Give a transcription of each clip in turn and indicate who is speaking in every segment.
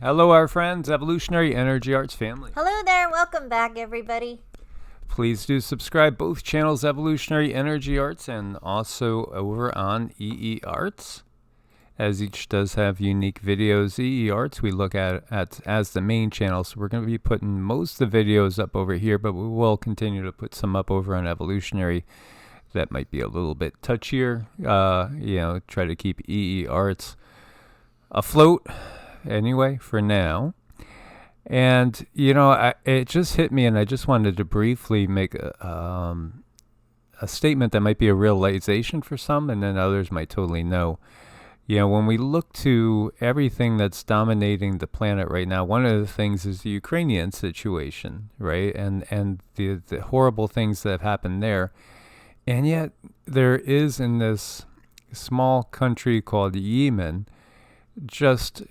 Speaker 1: Hello, our friends, Evolutionary Energy Arts family.
Speaker 2: Hello there, welcome back, everybody.
Speaker 1: Please do subscribe both channels, Evolutionary Energy Arts and also over on EEARTS, as each does have unique videos. EEARTS we look at as the main channel, so we're going to be putting most of the videos up over here, but we will continue to put some up over on Evolutionary that might be a little bit touchier. Try to keep EEARTS afloat anyway for now. And it just hit me, and I just wanted to briefly make a statement that might be a realization for some, and then others might totally know. When we look to everything that's dominating the planet right now, one of the things is the Ukrainian situation, right? And the horrible things that have happened there. And yet there is, in this small country called Yemen, just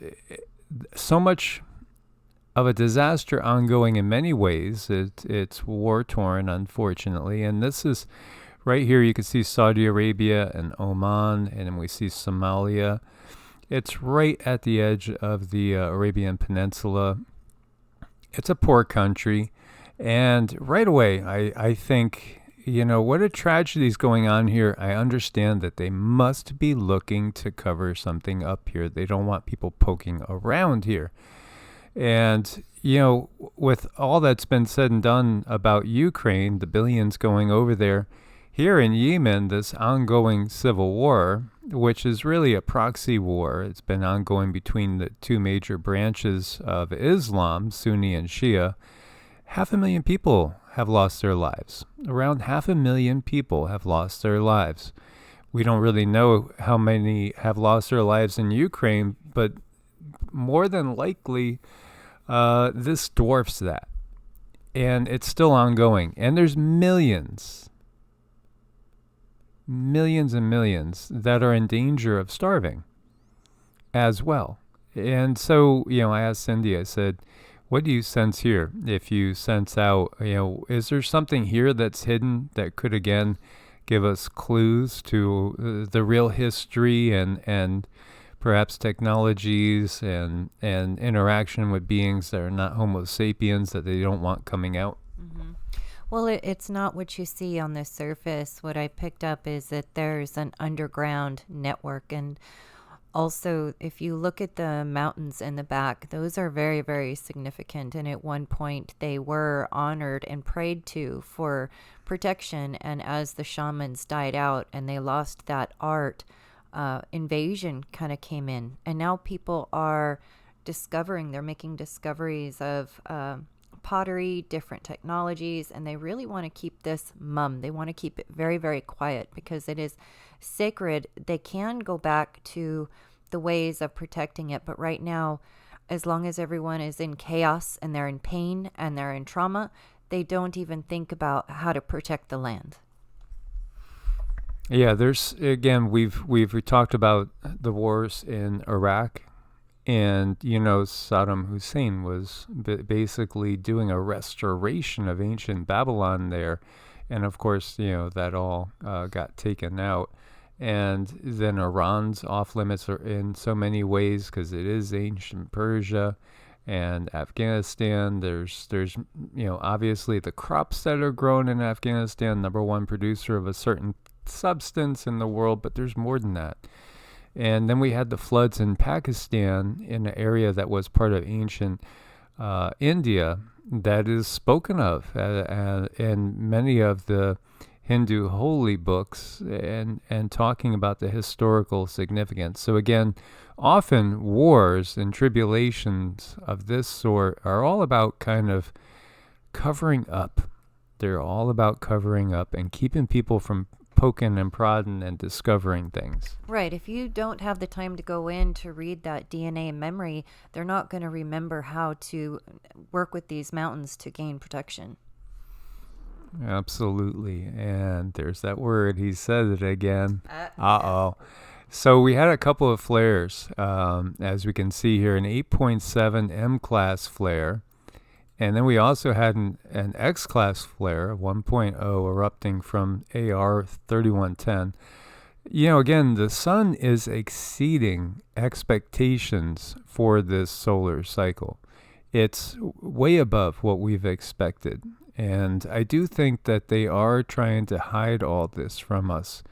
Speaker 1: so much of a disaster ongoing in many ways. It's war-torn, unfortunately. And this is, right here you can see Saudi Arabia and Oman, and then we see Somalia. It's right at the edge of the Arabian Peninsula. It's a poor country. And right away, I think, what a tragedy is going on here. I understand that they must be looking to cover something up here. They don't want people poking around here. And, with all that's been said and done about Ukraine, the billions going over there, here in Yemen, this ongoing civil war, which is really a proxy war, it's been ongoing between the two major branches of Islam, Sunni and Shia. 500,000 people have lost their lives. Around 500,000 people have lost their lives. We don't really know how many have lost their lives in Ukraine, but more than likely, this dwarfs that. And it's still ongoing. And there's millions and millions that are in danger of starving as well. And so, I asked Cindy, I said, what do you sense here? If you sense out, is there something here that's hidden that could, again, give us clues to the real history and perhaps technologies and interaction with beings that are not Homo sapiens that they don't want coming out?
Speaker 2: Mm-hmm. Well, it's not what you see on the surface. What I picked up is that there's an underground network. And also, if you look at the mountains in the back, those are very, very significant. And at one point, they were honored and prayed to for protection. And as the shamans died out and they lost that art, invasion kind of came in. And now people are they're making discoveries of pottery, different technologies, and they really want to keep this mum. They want to keep it very, very quiet because it is sacred. They can go back to the ways of protecting it, but right now, as long as everyone is in chaos and they're in pain and they're in trauma, they don't even think about how to protect the land.
Speaker 1: Yeah, there's, again, we've talked about the wars in Iraq, and Saddam Hussein was basically doing a restoration of ancient Babylon there, and of course that all got taken out. And then Iran's off limits in so many ways because it is ancient Persia. And Afghanistan, there's obviously the crops that are grown in Afghanistan, number one producer of a certain substance in the world, but there's more than that. And then we had the floods in Pakistan, in an area that was part of ancient India, that is spoken of in many of the Hindu holy books, and talking about the historical significance. So again, often wars and tribulations of this sort are all about kind of covering up. They're all about covering up and keeping people from poking and prodding and discovering things.
Speaker 2: Right. If you don't have the time to go in to read that DNA and memory, they're not going to remember how to work with these mountains to gain protection.
Speaker 1: Absolutely. And there's that word. He said it again. Uh-oh. So we had a couple of flares, as we can see here, an 8.7 M-class flare. And then we also had an X-class flare, 1.0, erupting from AR 3110. Again, the sun is exceeding expectations for this solar cycle. It's way above what we've expected. And I do think that they are trying to hide all this from us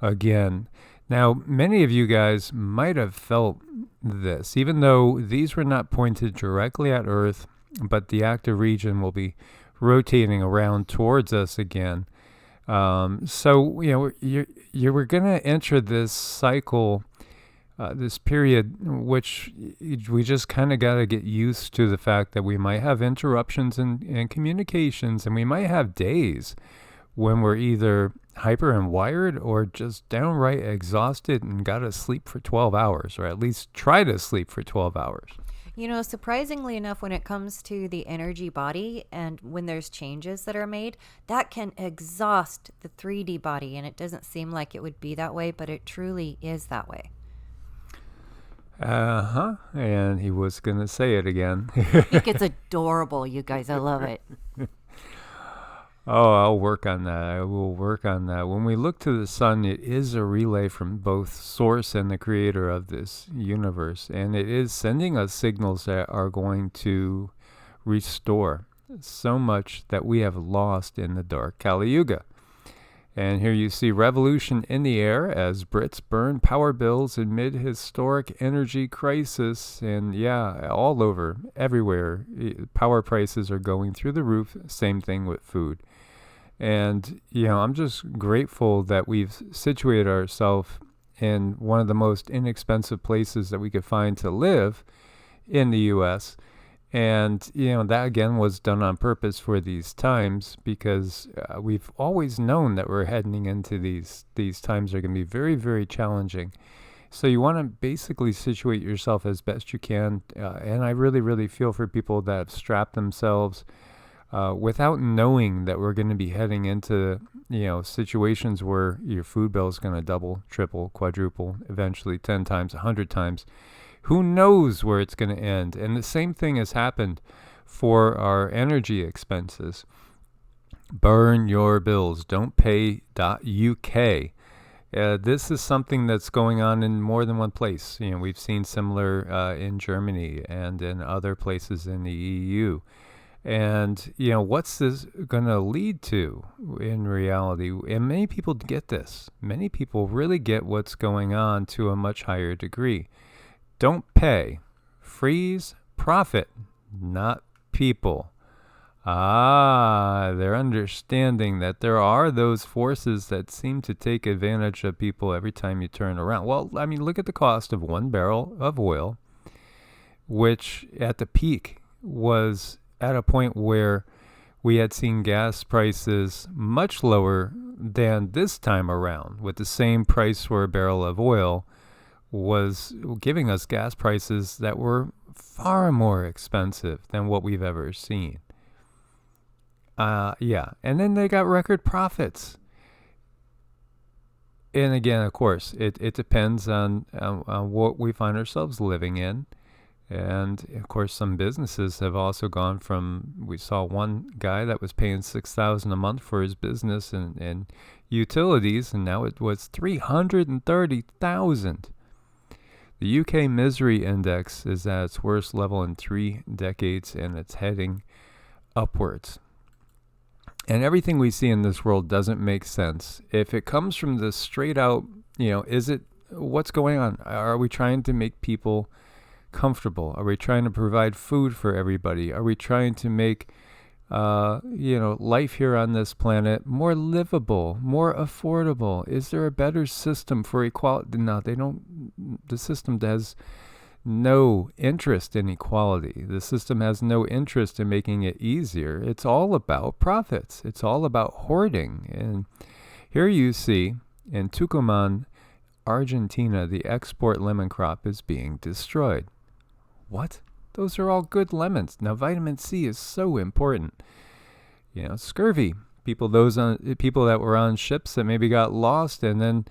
Speaker 1: again. Now, many of you guys might have felt this, even though these were not pointed directly at Earth, but the active region will be rotating around towards us again. So, you were going to enter this cycle, this period, which we just kind of got to get used to the fact that we might have interruptions in communications, and we might have days when we're either hyper and wired or just downright exhausted and got to sleep for 12 hours, or at least try to sleep for 12 hours.
Speaker 2: Surprisingly enough, when it comes to the energy body and when there's changes that are made, that can exhaust the 3D body. And it doesn't seem like it would be that way, but it truly is that way.
Speaker 1: And he was going to say it again.
Speaker 2: I think it's adorable, you guys. I love it.
Speaker 1: Oh, I'll work on that. I will work on that. When we look to the sun, it is a relay from both source and the creator of this universe. And it is sending us signals that are going to restore so much that we have lost in the dark Kali Yuga. And here you see revolution in the air as Brits burn power bills amid historic energy crisis. And yeah, all over, everywhere, power prices are going through the roof. Same thing with food. And, I'm just grateful that we've situated ourselves in one of the most inexpensive places that we could find to live in the U.S. And, that again was done on purpose for these times, because we've always known that we're heading into these times are going to be very, very challenging. So you want to basically situate yourself as best you can. And I really, really feel for people that have strapped themselves without knowing that we're going to be heading into, situations where your food bill is going to double, triple, quadruple, eventually 10 times, 100 times. Who knows where it's going to end? And the same thing has happened for our energy expenses. Burn your bills. Don't pay.uk. This is something that's going on in more than one place. We've seen similar in Germany and in other places in the EU. And, what's this going to lead to in reality? And many people get this. Many people really get what's going on to a much higher degree. Don't pay. Freeze profit, not people. They're understanding that there are those forces that seem to take advantage of people every time you turn around. Well, look at the cost of 1 barrel of oil, which at the peak was at a point where we had seen gas prices much lower than this time around, with the same price for a barrel of oil was giving us gas prices that were far more expensive than what we've ever seen. And then they got record profits. And again, of course, it depends on what we find ourselves living in. And of course, some businesses have also gone from, we saw one guy that was paying $6,000 a month for his business and utilities, and now it was $330,000. The UK Misery Index is at its worst level in 3 decades, and it's heading upwards. And everything we see in this world doesn't make sense. If it comes from the straight out, what's going on? Are we trying to make people comfortable? Are we trying to provide food for everybody? Are we trying to make life here on this planet more livable, more affordable? Is there a better system for equality? No, they don't. The system has no interest in equality. The system has no interest in making it easier. It's all about profits. It's all about hoarding. And here you see in Tucumán, Argentina, the export lemon crop is being destroyed. What? Those are all good lemons. Now, vitamin C is so important. Scurvy. People that were on ships that maybe got lost and then,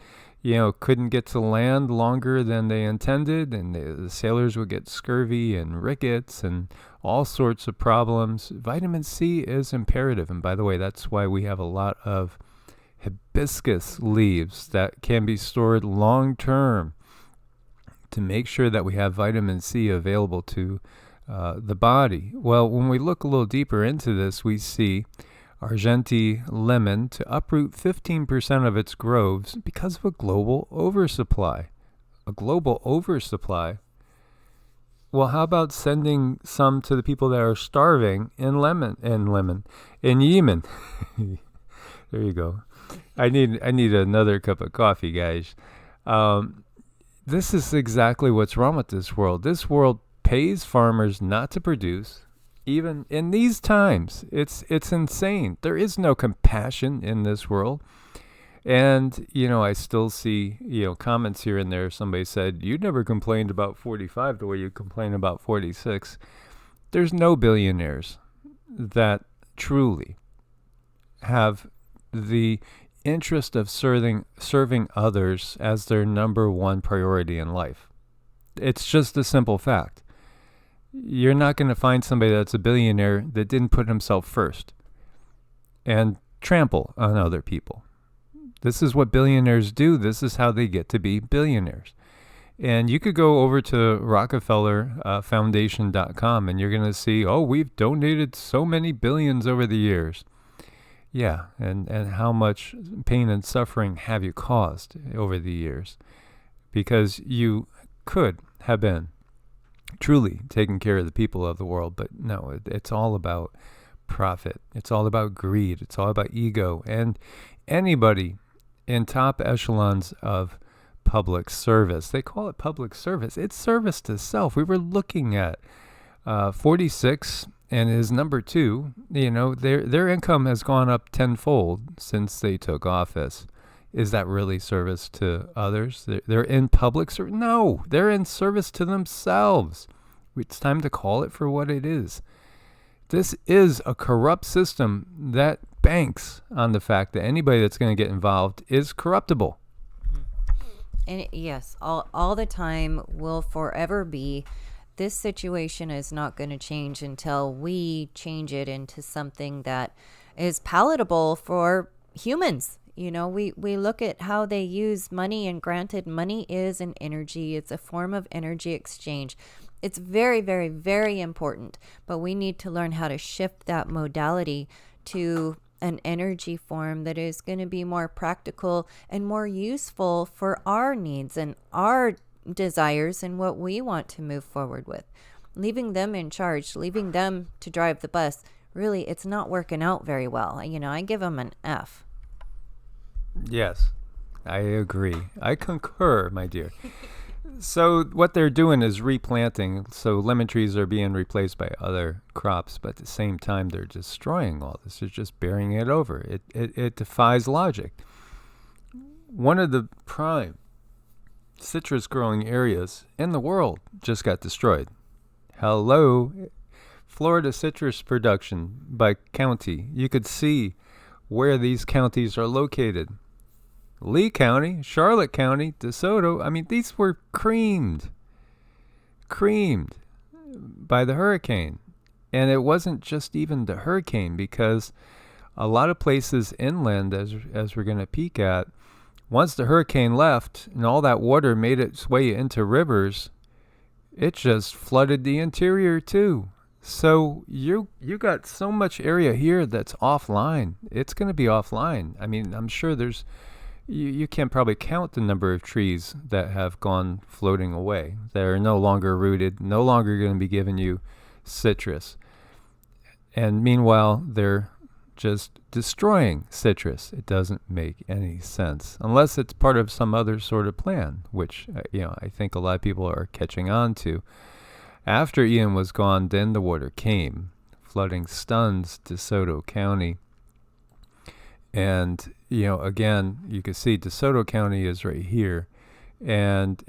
Speaker 1: couldn't get to land longer than they intended, and the sailors would get scurvy and rickets and all sorts of problems. Vitamin C is imperative. And by the way, that's why we have a lot of hibiscus leaves that can be stored long term to make sure that we have vitamin C available to the body. Well, when we look a little deeper into this, we see Argenti lemon to uproot 15% of its groves because of a global oversupply. A global oversupply? Well, how about sending some to the people that are starving in Yemen? There you go. I need another cup of coffee, guys. This is exactly what's wrong with this world. This world pays farmers not to produce. Even in these times, it's insane. There is no compassion in this world. And, I still see, comments here and there. Somebody said, you never complained about 45 the way you complain about 46. There's no billionaires that truly have the interest of serving others as their number one priority in life. It's just a simple fact. You're not going to find somebody that's a billionaire that didn't put himself first and trample on other people. This is what billionaires do. This is how they get to be billionaires. And you could go over to RockefellerFoundation.com and you're going to see, we've donated so many billions over the years. Yeah, and how much pain and suffering have you caused over the years? Because you could have been truly taking care of the people of the world, but no, it's all about profit. It's all about greed. It's all about ego. And anybody in top echelons of public service, they call it public service. It's service to self. We were looking at 46 and his number 2, their income has gone up tenfold since they took office. Is that really service to others? They're in public service? No, they're in service to themselves. It's time to call it for what it is. This is a corrupt system that banks on the fact that anybody that's going to get involved is corruptible.
Speaker 2: And yes, all the time will forever be. This situation is not going to change until we change it into something that is palatable for humans. We look at how they use money, and granted, money is an energy. It's a form of energy exchange. It's very, very, very important, but we need to learn how to shift that modality to an energy form that is going to be more practical and more useful for our needs and our desires and what we want to move forward with. Leaving them in charge, leaving them to drive the bus, really, it's not working out very well. I give them an F.
Speaker 1: Yes, I agree. I concur, my dear. So what they're doing is replanting. So lemon trees are being replaced by other crops, but at the same time, they're destroying all this. They're just burying it over. It defies logic. One of the prime citrus growing areas in the world just got destroyed. Hello, Florida citrus production by county. You could see where these counties are located. Lee County, Charlotte County, DeSoto. These were creamed by the hurricane. And it wasn't just even the hurricane, because a lot of places inland, as we're going to peek at, once the hurricane left and all that water made its way into rivers, it just flooded the interior too. So you got so much area here that's offline. It's going to be offline. I'm sure there's... You can't probably count the number of trees that have gone floating away. They're no longer rooted, no longer going to be giving you citrus. And meanwhile, they're just destroying citrus. It doesn't make any sense unless it's part of some other sort of plan, which, I think a lot of people are catching on to. After Ian was gone, then the water came. Flooding stuns DeSoto County. And, again, you can see DeSoto County is right here. And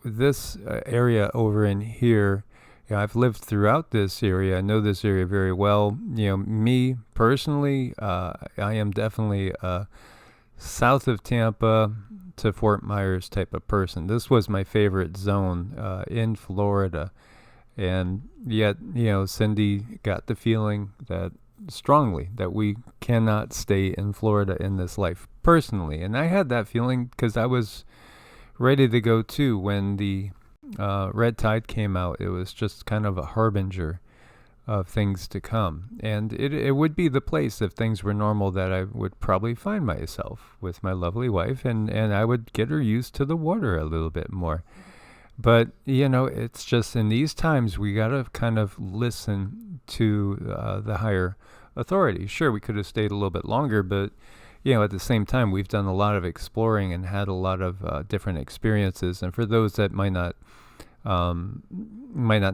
Speaker 1: this area over in here, I've lived throughout this area. I know this area very well. Me personally, I am definitely a south of Tampa to Fort Myers type of person. This was my favorite zone in Florida. And yet, Cindy got the feeling that strongly that we cannot stay in Florida in this life personally. And I had that feeling because I was ready to go too when the red tide came out. It was just kind of a harbinger of things to come. And it would be the place, if things were normal, that I would probably find myself with my lovely wife, and I would get her used to the water a little bit more. But, it's just in these times we got to kind of listen to the higher authority. Sure, we could have stayed a little bit longer, but, at the same time, we've done a lot of exploring and had a lot of different experiences. And for those that might not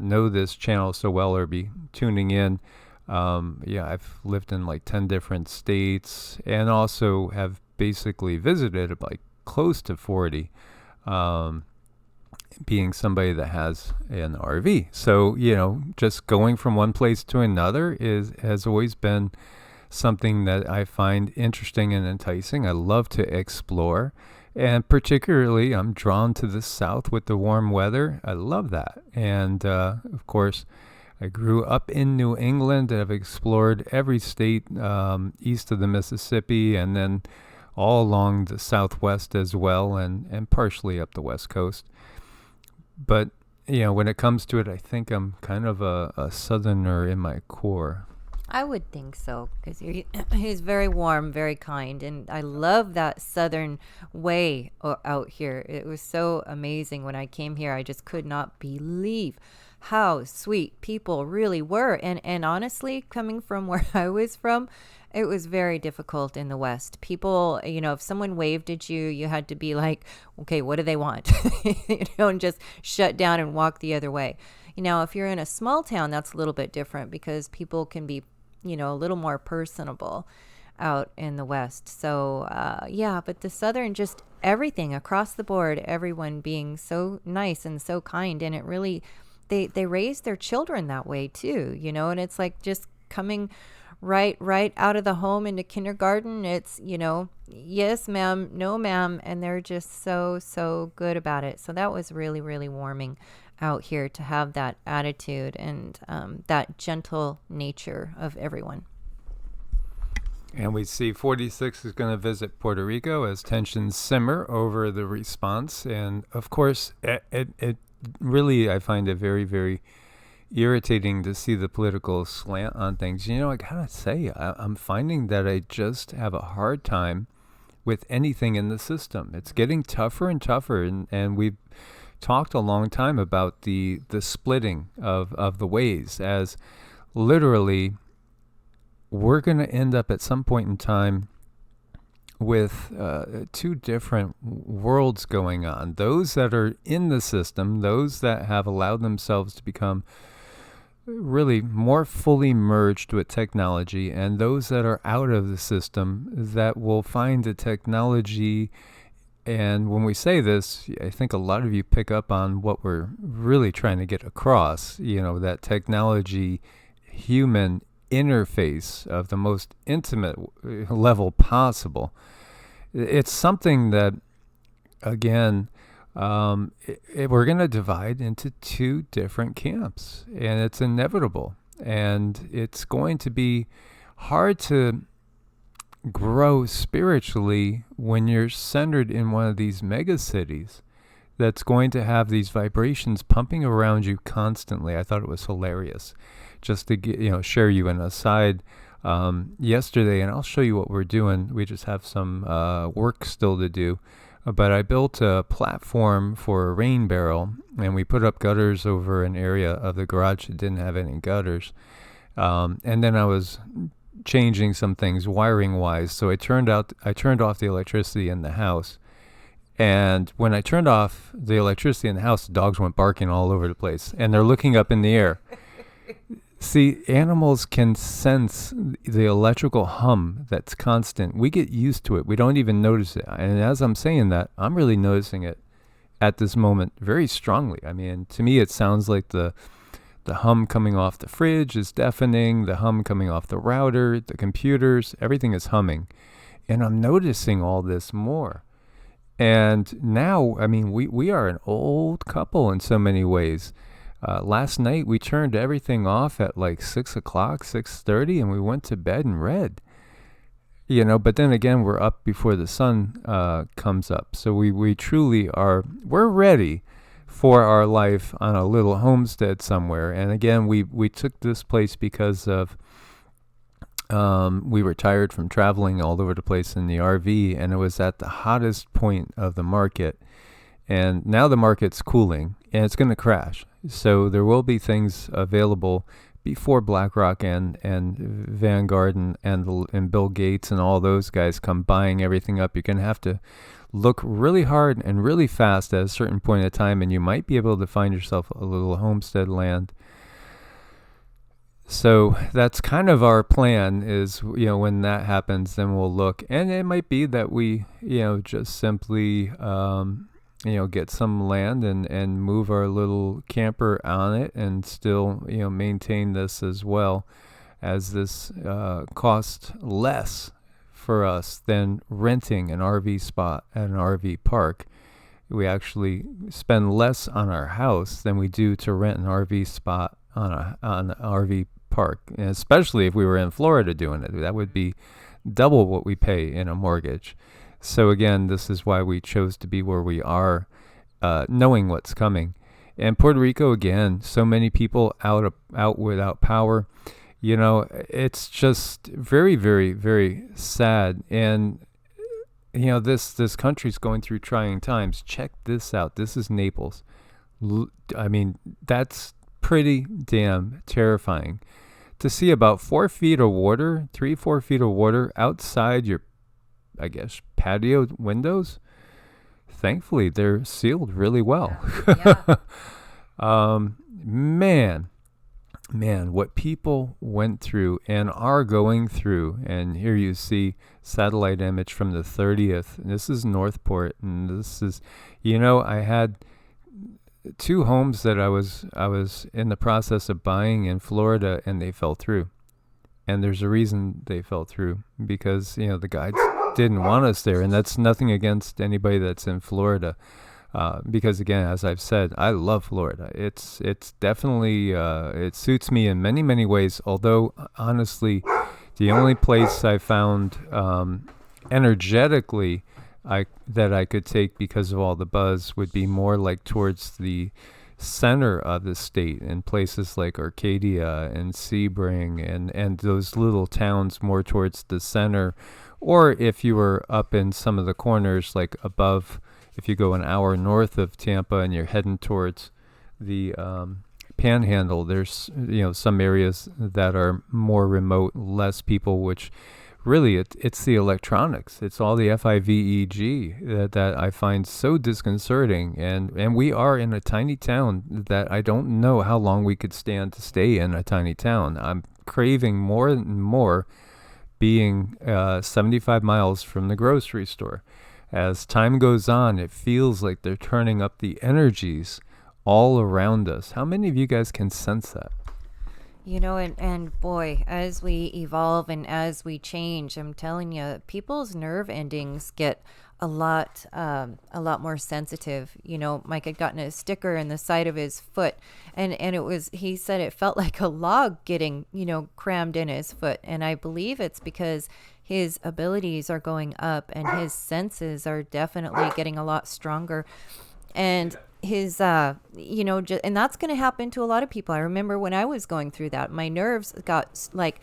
Speaker 1: know this channel so well or be tuning in, I've lived in like 10 different states and also have basically visited like close to 40, being somebody that has an RV. So, just going from one place to another has always been something that I find interesting and enticing. I love to explore. And particularly, I'm drawn to the south with the warm weather. I love that. And, of course, I grew up in New England. I've explored every state east of the Mississippi and then all along the southwest as well, and partially up the west coast. But, when it comes to it, I think I'm kind of a southerner in my core.
Speaker 2: I would think so, because he's very warm, very kind, and I love that southern way out here. It was so amazing when I came here. I just could not believe how sweet people really were. And honestly, coming from where I was from, it was very difficult in the West. People, if someone waved at you, you had to be like, okay, what do they want? And just shut down and walk the other way. If you're in a small town, that's a little bit different because people can be, a little more personable out in the West. So, but the Southern, just everything across the board, everyone being so nice and so kind. And it really, they raise their children that way too, and it's like just coming right out of the home into kindergarten. It's, yes, ma'am, no, ma'am. And they're just so good about it. So that was really, really warming out here to have that attitude and that gentle nature of everyone.
Speaker 1: And we see 46 is going to visit Puerto Rico as tensions simmer over the response. And of course, it really, I find it very, very irritating to see the political slant on things. I gotta say, I'm finding that I just have a hard time with anything in the system. It's getting tougher and tougher, and we've talked a long time about the splitting of the ways, as literally we're going to end up at some point in time with two different worlds going on. Those that are in the system, those that have allowed themselves to become really more fully merged with technology, and those that are out of the system that will find the technology. And when we say this, I think a lot of you pick up on what we're really trying to get across, that technology human interface of the most intimate level possible. It's something that, again, we're going to divide into two different camps, and it's inevitable. And it's going to be hard to grow spiritually when you're centered in one of these mega cities that's going to have these vibrations pumping around you constantly. I thought it was hilarious. Just to share you an aside, yesterday, and I'll show you what we're doing. We just have some work still to do, but I built a platform for a rain barrel, and we put up gutters over an area of the garage that didn't have any gutters. And then I was changing some things wiring wise, so I turned off the electricity in the house. And when I turned off the electricity in the house, the dogs went barking all over the place, and they're looking up in the air. See, animals can sense the electrical hum that's constant. We get used to it. We don't even notice it. And as I'm saying that, I'm really noticing it at this moment very strongly. I mean, to me, it sounds like the hum coming off the fridge is deafening, the hum coming off the router, the computers, everything is humming. And I'm noticing all this more. And now, I mean, we are an old couple in so many ways. Last night we turned everything off at like 6 o'clock, 6:30, and we went to bed and read. But then again, we're up before the sun comes up. So we truly we're ready for our life on a little homestead somewhere. And again, we took this place because of we were tired from traveling all over the place in the RV, and it was at the hottest point of the market. And now the market's cooling, and it's going to crash. So there will be things available before BlackRock and Vanguard and Bill Gates and all those guys come buying everything up. You're going to have to look really hard and really fast at a certain point in time, and you might be able to find yourself a little homestead land. So that's kind of our plan is, when that happens, then we'll look. And it might be that we, just simply, get some land and move our little camper on it and still, maintain this as well, as this costs less for us than renting an RV spot at an RV park. We actually spend less on our house than we do to rent an RV spot on an RV park, and especially if we were in Florida doing it. That would be double what we pay in a mortgage. So again, this is why we chose to be where we are, knowing what's coming. And Puerto Rico, again, so many people out without power. It's just very, very, very sad. And this country's going through trying times. Check this out. This is Naples. I mean, that's pretty damn terrifying to see about 4 feet of water, 3-4 feet of water outside your, I guess, patio windows. Thankfully, they're sealed really well.
Speaker 2: Yeah.
Speaker 1: Man, what people went through and are going through. And here you see satellite image from the 30th. This is Northport, and this is, I had 2 homes that I was in the process of buying in Florida, and they fell through. And there's a reason they fell through, because the guides didn't want us there. And that's nothing against anybody that's in Florida, because again, as I've said, I love Florida. It's definitely it suits me in many, many ways. Although honestly, the only place I found energetically that I could take, because of all the buzz, would be more like towards the center of the state, in places like Arcadia and Sebring and those little towns more towards the center. Or if you were up in some of the corners, like above, if you go an hour north of Tampa and you're heading towards the Panhandle, there's some areas that are more remote, less people, which really, it's the electronics. It's all the FIVEG that I find so disconcerting. And we are in a tiny town that I don't know how long we could stand to stay in a tiny town. I'm craving more and more being 75 miles from the grocery store. As time goes on, it feels like they're turning up the energies all around us. How many of you guys can sense that?
Speaker 2: And boy, as we evolve and as we change, I'm telling you, people's nerve endings get a lot more sensitive. Mike had gotten a sticker in the side of his foot, and he said it felt like a log getting, crammed in his foot. And I believe it's because his abilities are going up and his senses are definitely getting a lot stronger. And his and that's going to happen to a lot of people. I remember when I was going through that, my nerves got like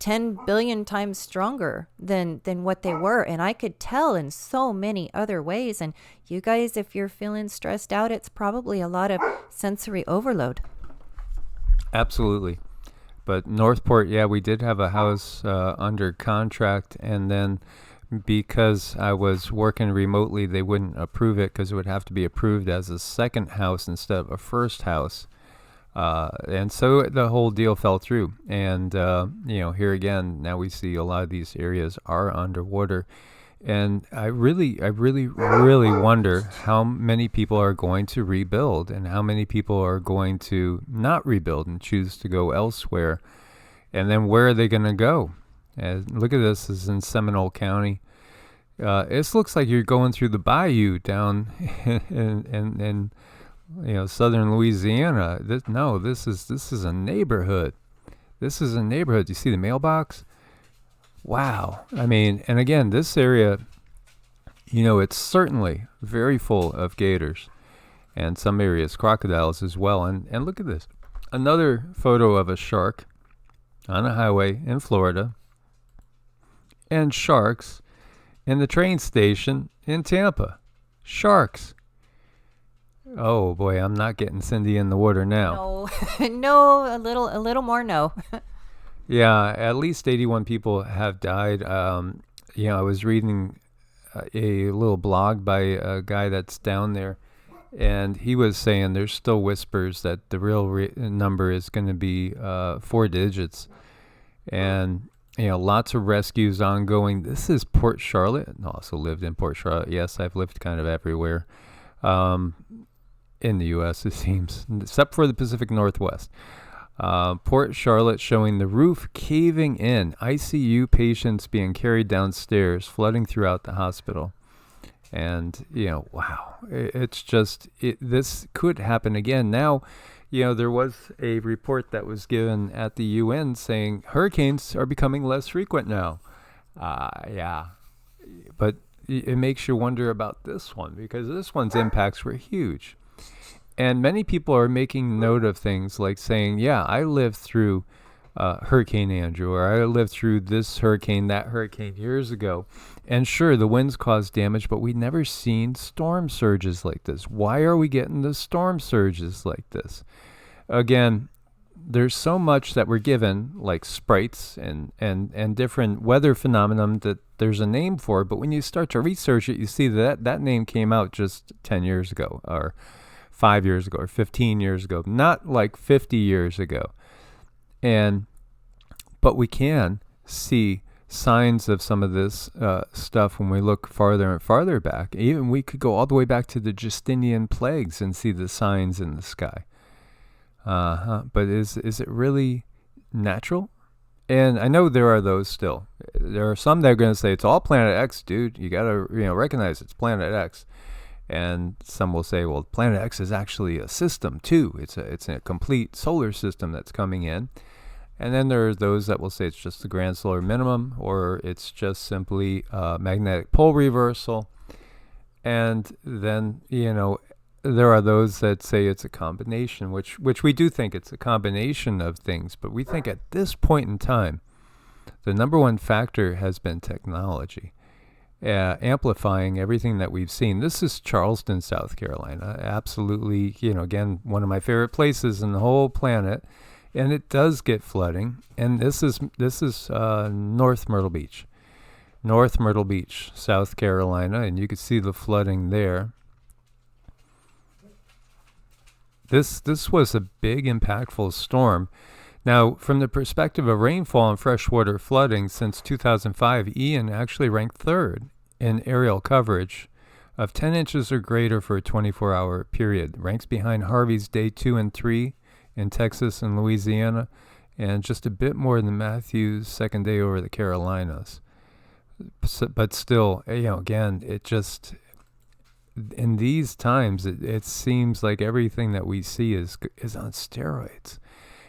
Speaker 2: 10 billion times stronger than what they were, and I could tell in so many other ways. And you guys, if you're feeling stressed out, it's probably a lot of sensory overload.
Speaker 1: Absolutely. But Northport, yeah, we did have a house under contract, and then because I was working remotely, they wouldn't approve it because it would have to be approved as a second house instead of a first house. And so the whole deal fell through. And, here again, now we see a lot of these areas are underwater. And I really wonder how many people are going to rebuild and how many people are going to not rebuild and choose to go elsewhere. And then where are they going to go? Look at this. This is in Seminole County. This looks like you're going through the bayou down in southern Louisiana. This is a neighborhood. This is a neighborhood. You see the mailbox? Wow. I mean, and again, this area, it's certainly very full of gators, and some areas crocodiles as well. And look at this. Another photo of a shark on a highway in Florida, and sharks in the train station in Tampa. Sharks. Oh boy, I'm not getting Cindy in the water now.
Speaker 2: No, no, a little more no.
Speaker 1: Yeah, at least 81 people have died. I was reading a little blog by a guy that's down there, and he was saying there's still whispers that the real number is going to be 4 digits. And, lots of rescues ongoing. This is Port Charlotte. I also lived in Port Charlotte. Yes, I've lived kind of everywhere in the U.S., it seems, except for the Pacific Northwest. Port Charlotte showing the roof caving in, ICU patients being carried downstairs, flooding throughout the hospital. And, wow, it's just, this could happen again. Now, there was a report that was given at the UN saying hurricanes are becoming less frequent now. Yeah, but it makes you wonder about this one, because this one's impacts were huge. And many people are making note of things like saying, yeah, I lived through Hurricane Andrew, or I lived through this hurricane, that hurricane years ago. And sure, the winds caused damage, but we'd never seen storm surges like this. Why are we getting the storm surges like this? Again, there's so much that we're given, like sprites and different weather phenomenon that there's a name for, but when you start to research it, you see that name came out just 10 years ago, or 5 years ago, or 15 years ago, not like 50 years ago. But we can see signs of some of this stuff when we look farther and farther back. Even we could go all the way back to the Justinian plagues and see the signs in the sky. But is it really natural? And I know there are those still. There are some that are going to say it's all Planet X, dude. You got to recognize it's Planet X. And some will say, well, Planet X is actually a system too. It's a complete solar system that's coming in. And then there are those that will say it's just the grand solar minimum, or it's just simply magnetic pole reversal. And then, there are those that say it's a combination, which we do think it's a combination of things. But we think at this point in time, the number one factor has been technology, amplifying everything that we've seen. This is Charleston, South Carolina. Absolutely, again, one of my favorite places in the whole planet. And it does get flooding. And this is North Myrtle Beach, South Carolina. And you can see the flooding there. This was a big, impactful storm. Now, from the perspective of rainfall and freshwater flooding, since 2005, Ian actually ranked third in aerial coverage of 10 inches or greater for a 24-hour period. Ranks behind Harvey's day 2 and 3 in Texas and Louisiana, and just a bit more than Matthew's second day over the Carolinas. But still, again, it just, in these times, it seems like everything that we see is on steroids.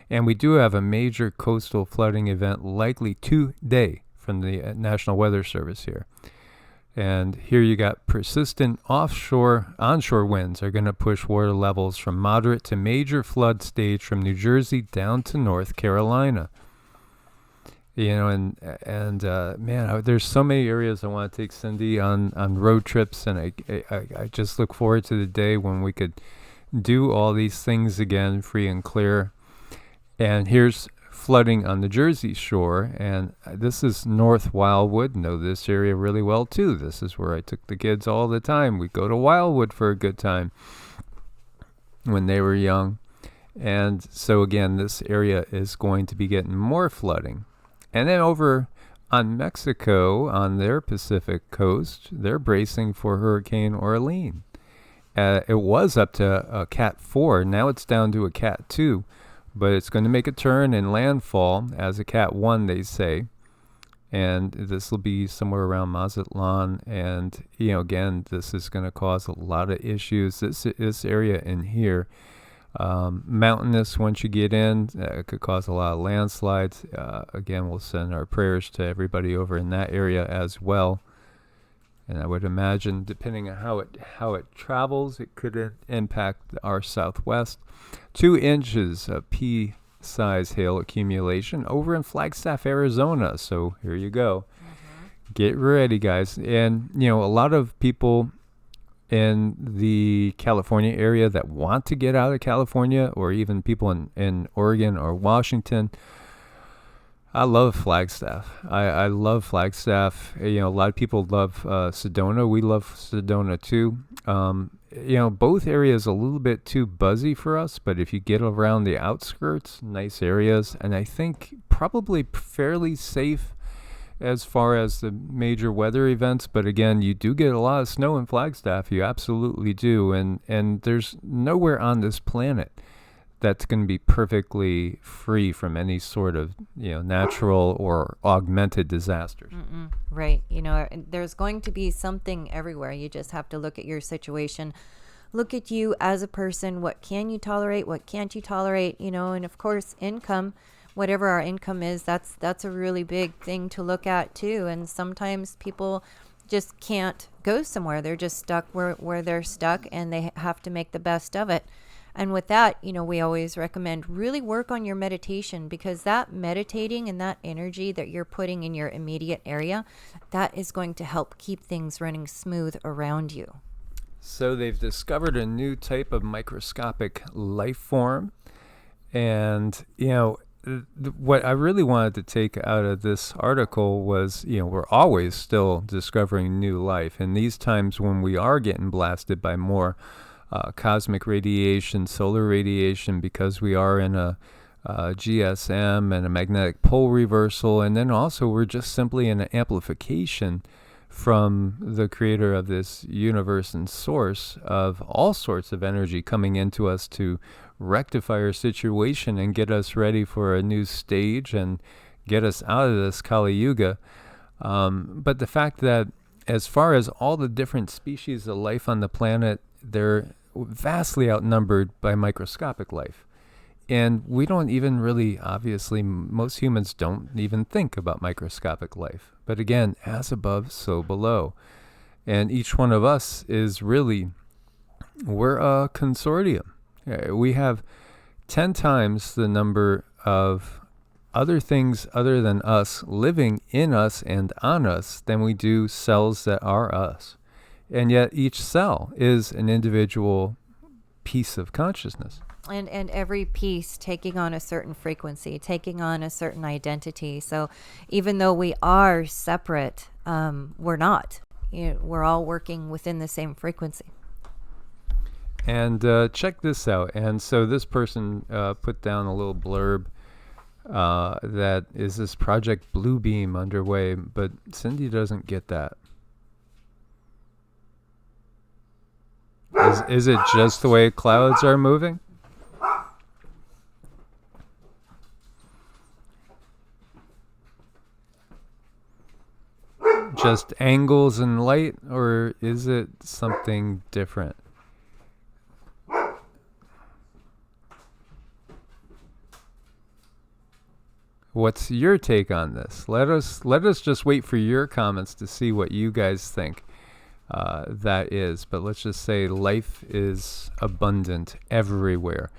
Speaker 1: And we do have a major coastal flooding event likely today from the National Weather Service here. And here you got persistent onshore winds are going to push water levels from moderate to major flood stage from New Jersey down to North Carolina. Man, there's so many areas I want to take Cindy on road trips, and I just look forward to the day when we could do all these things again, free and clear. And here's flooding on the Jersey shore, and this is North Wildwood. Know this area really well too. This is where I took the kids all the time. We'd go to Wildwood for a good time when they were young. And so again, this area is going to be getting more flooding. And then over on Mexico, on their Pacific coast, they're bracing for Hurricane Orlene. It was up to a Cat 4. Now it's down to a Cat 2. But it's going to make a turn and landfall as a Cat 1, they say. And this will be somewhere around Mazatlan. And, again, this is going to cause a lot of issues. This area in here, mountainous once you get in, it could cause a lot of landslides. Again, we'll send our prayers to everybody over in that area as well. And I would imagine, depending on how it travels, it could impact our southwest. 2 inches of pea-size hail accumulation over in Flagstaff, Arizona. So here you go. Get ready, guys. And, a lot of people in the California area that want to get out of California, or even people in Oregon or Washington, I love Flagstaff. I love Flagstaff. A lot of people love Sedona. We love Sedona too. Both areas a little bit too buzzy for us, but if you get around the outskirts, nice areas, and I think probably fairly safe as far as the major weather events. But again, you do get a lot of snow in Flagstaff. You absolutely do, and there's nowhere on this planet that's going to be perfectly free from any sort of, natural or augmented disasters.
Speaker 2: Right. There's going to be something everywhere. You just have to look at your situation. Look at you as a person. What can you tolerate? What can't you tolerate? And of course, income, whatever our income is, that's a really big thing to look at too. And sometimes people just can't go somewhere. They're just stuck where they're stuck, and they have to make the best of it. And with that, we always recommend really work on your meditation, because that meditating and that energy that you're putting in your immediate area, that is going to help keep things running smooth around you.
Speaker 1: So they've discovered a new type of microscopic life form. And, what I really wanted to take out of this article was, we're always still discovering new life. And these times when we are getting blasted by more cosmic radiation, solar radiation, because we are in a GSM and a magnetic pole reversal, and then also we're just simply in an amplification from the creator of this universe and source of all sorts of energy coming into us to rectify our situation and get us ready for a new stage and get us out of this Kali Yuga. But the fact that as far as all the different species of life on the planet, they're vastly outnumbered by microscopic life. And we don't even really, obviously, most humans don't even think about microscopic life. But again, as above, so below. And each one of us is really, we're a consortium. We have 10 times the number of other things other than us living in us and on us than we do cells that are us. And yet each cell is an individual piece of consciousness.
Speaker 2: And every piece taking on a certain frequency, taking on a certain identity. So even though we are separate, we're not. We're all working within the same frequency.
Speaker 1: And check this out. And so this person put down a little blurb that is this Project Bluebeam underway, but Cindy doesn't get that. Is it just the way clouds are moving? Just angles and light, or is it something different? What's your take on this? Let us just wait for your comments to see what you guys think that is. But let's just say life is abundant everywhere.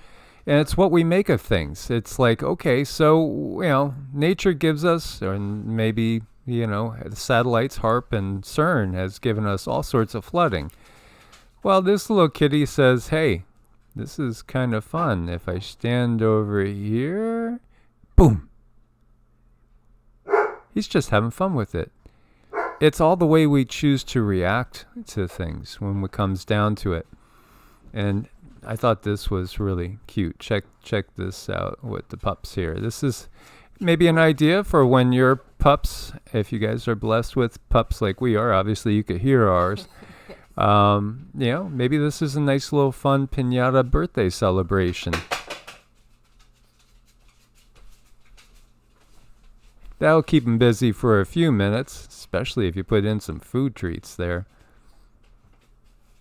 Speaker 1: And it's what we make of things. It's like, okay, so, nature gives us, or maybe, the satellites, HARP and CERN has given us all sorts of flooding. Well, this little kitty says, hey, this is kind of fun. If I stand over here, boom. He's just having fun with it. It's all the way we choose to react to things when it comes down to it. And I thought this was really cute. Check this out with the pups here. This is maybe an idea for when your pups, if you guys are blessed with pups like we are, obviously you could hear ours. Maybe this is a nice little fun piñata birthday celebration. That'll keep him busy for a few minutes, especially if you put in some food treats there.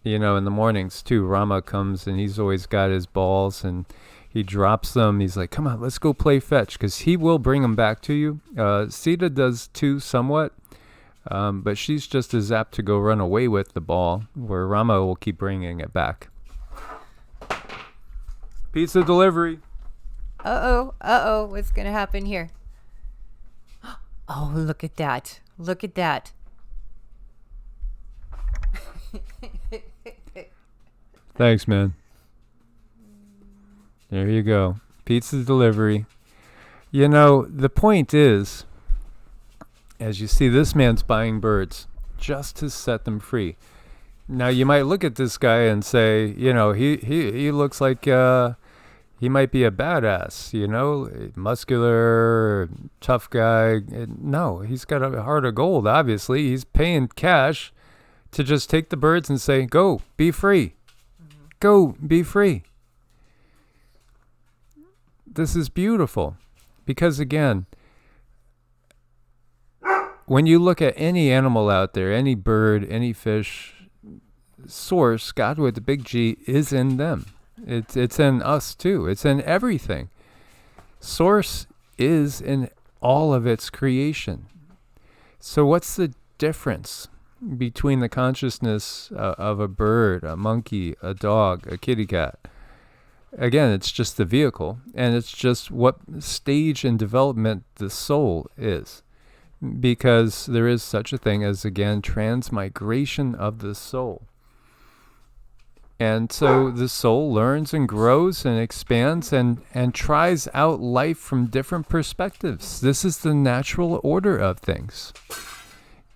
Speaker 1: You know, in the mornings too, Rama comes and he's always got his balls and he drops them. He's like, come on, let's go play fetch, because he will bring them back to you. Sita does too somewhat, but she's just as apt to go run away with the ball, where Rama will keep bringing it back. Pizza delivery.
Speaker 2: Uh-oh, what's going to happen here? Oh, look at that. Look at that.
Speaker 1: Thanks, man. There you go. Pizza delivery. You know, the point is, as you see, this man's buying birds just to set them free. Now, you might look at this guy and say, you know, he looks like he might be a badass, you know, muscular, tough guy. No, he's got a heart of gold, obviously. He's paying cash to just take the birds and say, go, be free. Mm-hmm. Go, be free. This is beautiful. Because again, when you look at any animal out there, any bird, any fish, source, God with the big G, is in them. It's in us too. It's in everything. Source is in all of its creation. So what's the difference between the consciousness of a bird, a monkey, a dog, a kitty cat? Again, it's just the vehicle, and it's just what stage in development the soul is. Because there is such a thing as, again, transmigration of the soul. And so the soul learns and grows and expands and tries out life from different perspectives. This is the natural order of things.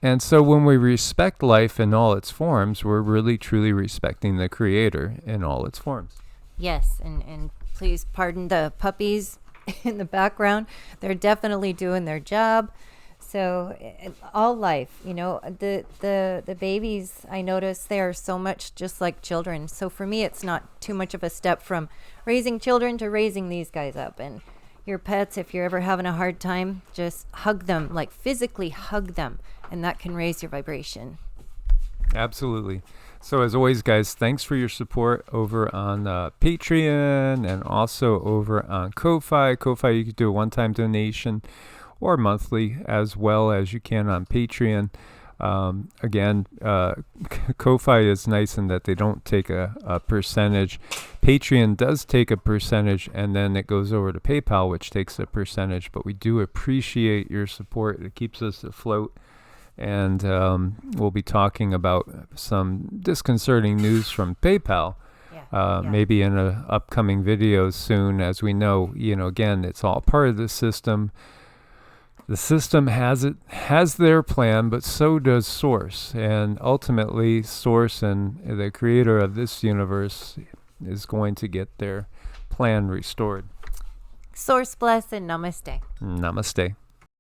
Speaker 1: And so when we respect life in all its forms, we're really truly respecting the Creator in all its forms.
Speaker 2: Yes, and please pardon the puppies in the background. They're definitely doing their job. So all life, you know, the babies, I notice they are so much just like children. So for me, it's not too much of a step from raising children to raising these guys up. And your pets, if you're ever having a hard time, just hug them, like physically hug them, and that can raise your vibration.
Speaker 1: Absolutely. So as always, guys, thanks for your support over on Patreon and also over on Ko-Fi. Ko-Fi, you could do a one-time donation or monthly, as well as you can on Patreon. Again, Ko-Fi is nice in that they don't take a percentage. Patreon does take a percentage, and then it goes over to PayPal, which takes a percentage. But we do appreciate your support. It keeps us afloat. And we'll be talking about some disconcerting news from PayPal, maybe in an upcoming video soon. As we know, you know, again, it's all part of the system. The system has their plan, but so does Source. And ultimately, Source and the creator of this universe is going to get their plan restored.
Speaker 2: Source bless and namaste.
Speaker 1: Namaste.